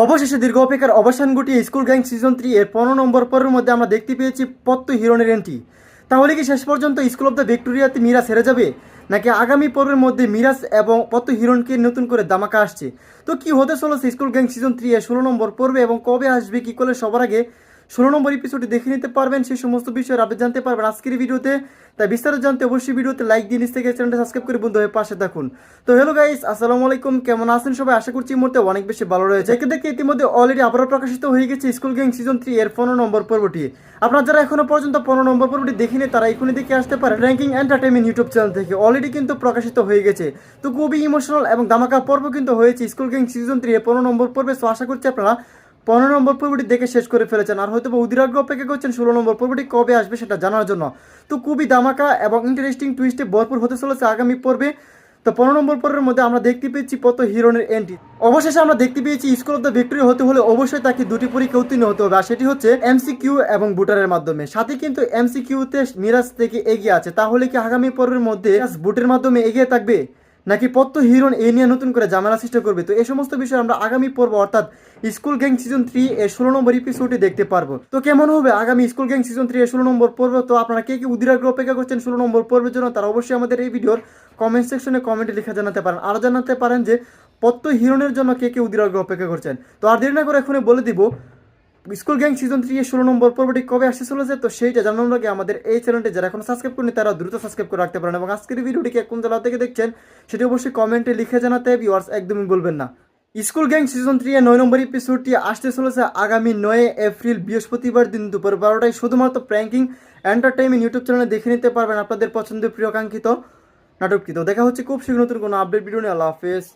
অবশেষে দীর্ঘ অপেক্ষার অবসান ঘটিয়ে স্কুল গ্যাং সিজন 3 এর 15 নম্বর পর্বের মধ্যে আমরা দেখতে পেয়েছি পত্ত হিরণের এন্ট্রি। তাহলে কি শেষ পর্যন্ত স্কুল অফ দ্য ভিক্টোরিয়াতে মিরাজ হেরে যাবে, নাকি আগামী পর্বের মধ্যে মিরাজ এবং পত্ত হিরণকে নতুন করে দামাকা আসছে? তো কি হতে চলেছে স্কুল গ্যাং সিজন 3 এর 16 নম্বর পর্বে এবং কবে আসবে কি করে সবার আগে 16 নম্বর এপিসোডে দেখে নিতে পারবেন, সেই সমস্ত বিষয়ের আপডেট জানতে পারবেন আজকের ভিডিওতে। তাই বিস্তারিত জানতে অবশ্যই ভিডিওতে লাইক দিয়ে নিচ থেকে চ্যানেলটা সাবস্ক্রাইব করে বন্ধু হয়ে পাশে থাকুন। তো হ্যালো গাইস, আসসালামু আলাইকুম, কেমন আছেন সবাই? আশা করছি এই মুহূর্তে অনেক বেশি ভালো রয়েছে। দেখে দেখে ইতিমধ্যে অলরেডি আবারও প্রকাশিত হয়ে গেছে স্কুল গ্যাং সিজন 3 এর 15 নম্বর পর্বটি। আপনারা যারা এখনো পর্যন্ত 15 নম্বর পর্বটি দেখিনি তারা এখনই দেখে আসতে পারেন র্যাঙ্কিং এন্টারটেইনমেন্ট ইউটিউব চ্যানেল থেকে। অলরেডি কিন্তু প্রকাশিত হয়ে গেছে। তো খুবই ইমোশনাল এবং ধামাকা পর্ব কিন্তু হয়েছে স্কুল গ্যাং সিজন 3 এর 15 নম্বর পর্বে। সো আশা করছি আপনারা 15 নম্বর পর্বটি দেখে শেষ করে ফেলেছেন, আর হয়তো অধীরাগ্রহ অপেক্ষা করছেন 16 নম্বর পর্বটি কবে আসবে সেটা জানার জন্য। তো খুবই ধামাকা এবং ইন্টারেস্টিং টুইস্টে ভরপুর হতে চলেছে আগামী পর্বে। তো 15 নম্বর পর্বের মধ্যে আমরা দেখতে পেয়েছি পত্ত হিরণের এন্ট্রি। অবশেষে আমরা দেখতে পেয়েছি স্কুল অফ দ্য ভিক্টোরি হতে হলে অবশ্যই তাকে দুটি পরীক্ষা উত্তীর্ণ হতে হবে, আর সেটি হচ্ছে এমসিকিউ এবং বুটারের মাধ্যমে। সাথে কিন্তু এমসিকিউতে মিরাজ থেকে এগিয়ে আছে। তাহলে কি আগামী পর্বের মধ্যে বুটের মাধ্যমে এগিয়ে থাকবে, নাকি পত্ত হিরণ এই নিয়ে নতুন করে ঝামেলা সৃষ্টি করবে? তো এই সমস্ত বিষয় আমরা আগামী পর্ব অর্থাৎ স্কুল গ্যাং সিজন 3 এর 16 নম্বর এপিসোডে দেখতে পারবো। তো কেমন হবে আগামী স্কুল গ্যাং সিজন 3 এর 16 নম্বর পর্ব? তো আপনারা কে কে অধীরাগ্রহ অপেক্ষা করছেন 16 নম্বর পর্বের জন্য তারা অবশ্যই আমাদের এই ভিডিওর কমেন্ট সেকশনে কমেন্টে লিখে জানাতে পারেন। আরও জানাতে পারেন যে পত্ত হিরণের জন্য কে কে অধীরাগ্রহ অপেক্ষা করছেন। তো আর দেরি না করে এখনই বলে দিব স্কুল গ্যাং সিজন 3 এর 16 নম্বর পর্বটি কবে আসতে চলেছে। তো সেইটা জানানোর আগে আমাদের এই চ্যানেলটি যারা এখন সাবস্ক্রাইব করেনি তারা দ্রুত সাবস্ক্রাইব করে রাখতে পারেন, এবং আজকের ভিডিওটিকে কোন জেলা থেকে দেখছেন সেটি অবশ্যই কমেন্টে লিখে জানাতে ভিউয়ার্স একদমই বলবেন না। স্কুল গ্যাং সিজন 3 এর 9 নম্বর এপিসোডটি আসতে চলেছে আগামী 9 এপ্রিল বৃহস্পতিবার দিন দুপুর 12টায় শুধুমাত্র প্র্যাঙ্কিং এন্টারটেইনমেন্ট ইউটিউব চ্যানেলে দেখে নিতে পারবেন আপনাদের পছন্দের প্রিয় কাঙ্ক্ষিত নাটকটি। তো দেখা হচ্ছে খুব শীঘ্র নতুন কোনো আপডেট ভিডিও নিয়ে। আল্লাহ হাফেজ।